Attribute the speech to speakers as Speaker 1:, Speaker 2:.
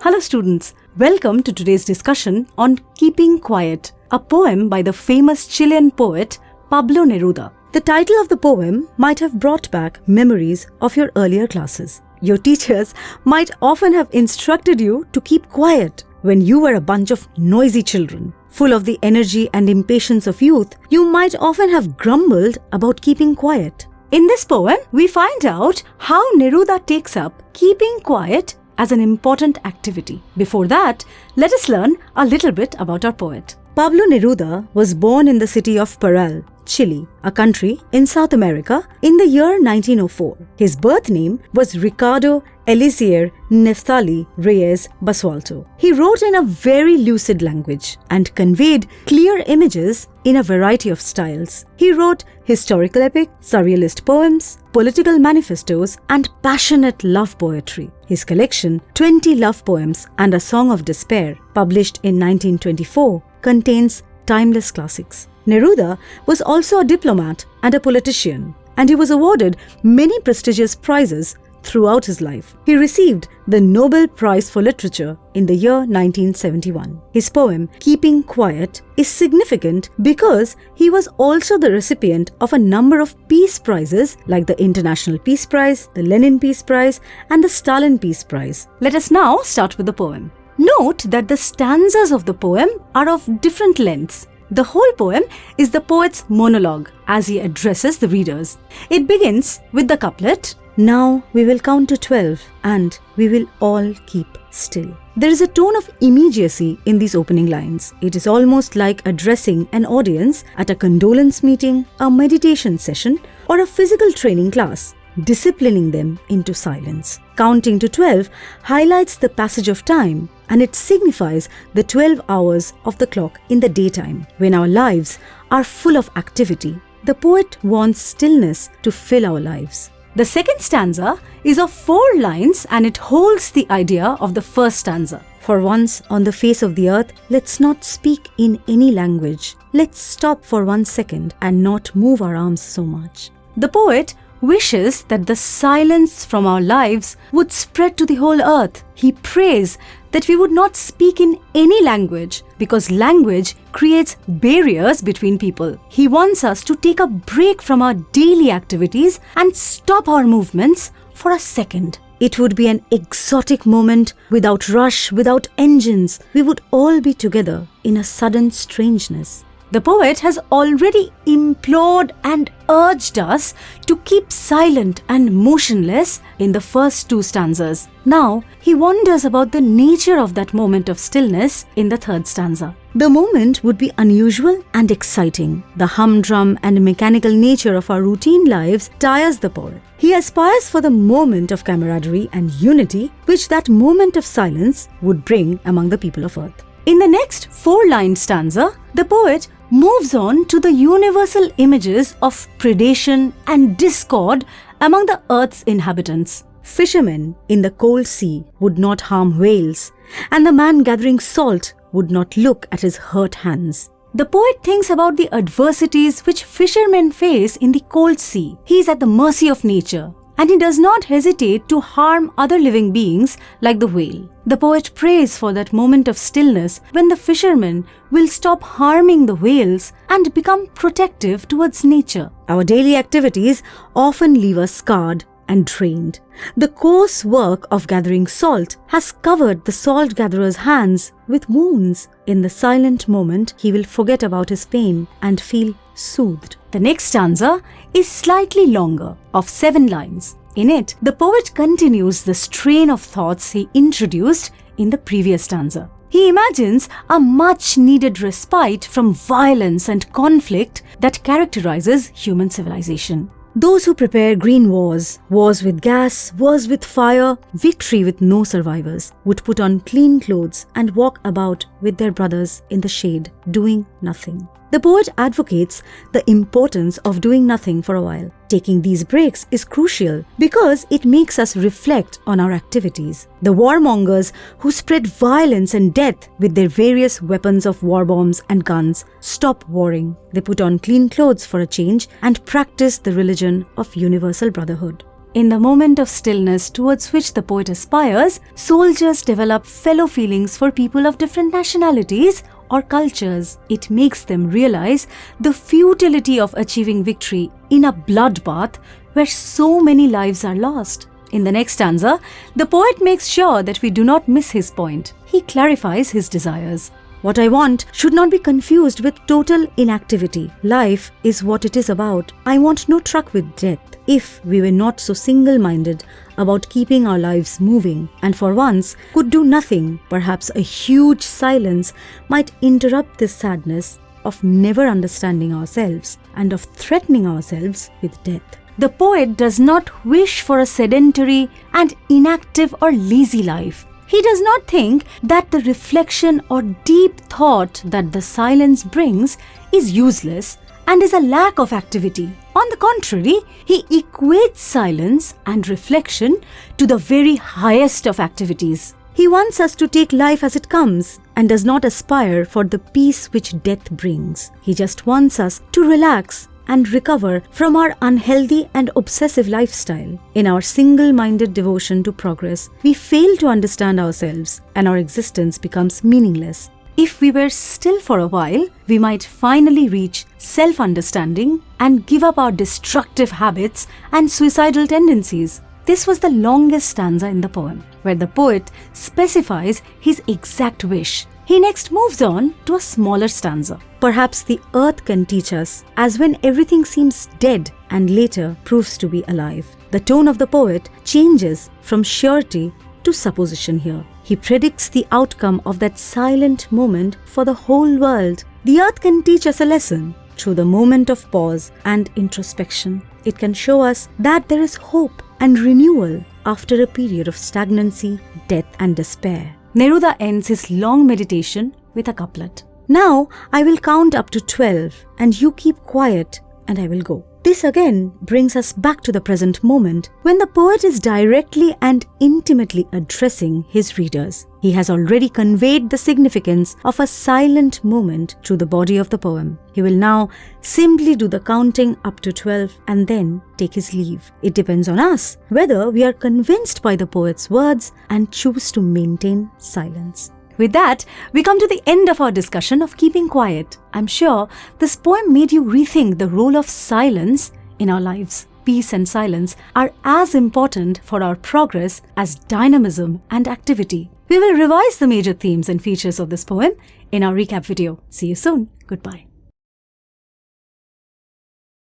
Speaker 1: Hello students, welcome to today's discussion on Keeping Quiet, a poem by the famous Chilean poet Pablo Neruda. The title of the poem might have brought back memories of your earlier classes. Your teachers might often have instructed you to keep quiet when you were a bunch of noisy children. Full of the energy and impatience of youth, you might often have grumbled about keeping quiet. In this poem, we find out how Neruda takes up keeping quiet as an important activity. Before that, let us learn a little bit about our poet. Pablo Neruda was born in the city of Parral, Chile, a country in South America, in the year 1904. His birth name was Ricardo Eliezer Neftali Reyes Basualto. He wrote in a very lucid language and conveyed clear images in a variety of styles. He wrote historical epic, surrealist poems, political manifestos, and passionate love poetry. His collection, 20 love poems and a song of despair, published in 1924, contains timeless classics. Neruda was also a diplomat and a politician, and he was awarded many prestigious prizes throughout his life. He received the Nobel Prize for Literature in the year 1971. His poem, Keeping Quiet, is significant because he was also the recipient of a number of peace prizes like the International Peace Prize, the Lenin Peace Prize, and the Stalin Peace Prize. Let us now start with the poem. Note that the stanzas of the poem are of different lengths. The whole poem is the poet's monologue as he addresses the readers. It begins with the couplet, "Now we will count to 12 and we will all keep still." There is a tone of immediacy in these opening lines. It is almost like addressing an audience at a condolence meeting, a meditation session, or a physical training class, disciplining them into silence. Counting to 12 highlights the passage of time, and it signifies the 12 hours of the clock in the daytime, when our lives are full of activity. The poet wants stillness to fill our lives. The second stanza is of 4 lines and it holds the idea of the first stanza. For once on the face of the earth, let's not speak in any language. Let's stop for 1 second and not move our arms so much. The poet wishes that the silence from our lives would spread to the whole earth. He prays that we would not speak in any language because language creates barriers between people. He wants us to take a break from our daily activities and stop our movements for a second. It would be an exotic moment without rush, without engines. We would all be together in a sudden strangeness. The poet has already implored and urged us to keep silent and motionless in the first 2 stanzas. Now, he wonders about the nature of that moment of stillness in the 3rd stanza. The moment would be unusual and exciting. The humdrum and mechanical nature of our routine lives tires the poet. He aspires for the moment of camaraderie and unity which that moment of silence would bring among the people of earth. In the next 4-line stanza, the poet moves on to the universal images of predation and discord among the earth's inhabitants. Fishermen in the cold sea would not harm whales, and the man gathering salt would not look at his hurt hands. The poet thinks about the adversities which fishermen face in the cold sea. He is at the mercy of nature, and he does not hesitate to harm other living beings like the whale. The poet prays for that moment of stillness when the fishermen will stop harming the whales and become protective towards nature. Our daily activities often leave us scarred and drained. The coarse work of gathering salt has covered the salt gatherer's hands with wounds. In the silent moment, he will forget about his pain and feel soothed. The next stanza is slightly longer, of 7 lines. In it, the poet continues the strain of thoughts he introduced in the previous stanza. He imagines a much-needed respite from violence and conflict that characterizes human civilization. Those who prepare green wars, wars with gas, wars with fire, victory with no survivors, would put on clean clothes and walk about with their brothers in the shade, doing nothing. The poet advocates the importance of doing nothing for a while. Taking these breaks is crucial because it makes us reflect on our activities. The warmongers who spread violence and death with their various weapons of war bombs and guns stop warring. They put on clean clothes for a change and practice the religion of universal brotherhood. In the moment of stillness towards which the poet aspires, soldiers develop fellow feelings for people of different nationalities or cultures. It makes them realize the futility of achieving victory in a bloodbath where so many lives are lost. In the next stanza, the poet makes sure that we do not miss his point. He clarifies his desires. What I want should not be confused with total inactivity. Life is what it is about. I want no truck with death. If we were not so single-minded about keeping our lives moving and for once could do nothing, perhaps a huge silence might interrupt this sadness of never understanding ourselves and of threatening ourselves with death. The poet does not wish for a sedentary and inactive or lazy life. He does not think that the reflection or deep thought that the silence brings is useless and is a lack of activity. On the contrary, he equates silence and reflection to the very highest of activities. He wants us to take life as it comes and does not aspire for the peace which death brings. He just wants us to relax and recover from our unhealthy and obsessive lifestyle. In our single-minded devotion to progress, we fail to understand ourselves and our existence becomes meaningless. If we were still for a while, we might finally reach self-understanding and give up our destructive habits and suicidal tendencies. This was the longest stanza in the poem, where the poet specifies his exact wish. He next moves on to a smaller stanza. Perhaps the earth can teach us, as when everything seems dead and later proves to be alive. The tone of the poet changes from surety to supposition here. He predicts the outcome of that silent moment for the whole world. The earth can teach us a lesson through the moment of pause and introspection. It can show us that there is hope and renewal after a period of stagnancy, death and despair. Neruda ends his long meditation with a couplet. Now I will count up to 12 and you keep quiet and I will go. This again brings us back to the present moment when the poet is directly and intimately addressing his readers. He has already conveyed the significance of a silent moment through the body of the poem. He will now simply do the counting up to 12 and then take his leave. It depends on us whether we are convinced by the poet's words and choose to maintain silence. With that, we come to the end of our discussion of keeping quiet. I'm sure this poem made you rethink the role of silence in our lives. Peace and silence are as important for our progress as dynamism and activity. We will revise the major themes and features of this poem in our recap video. See you soon. Goodbye.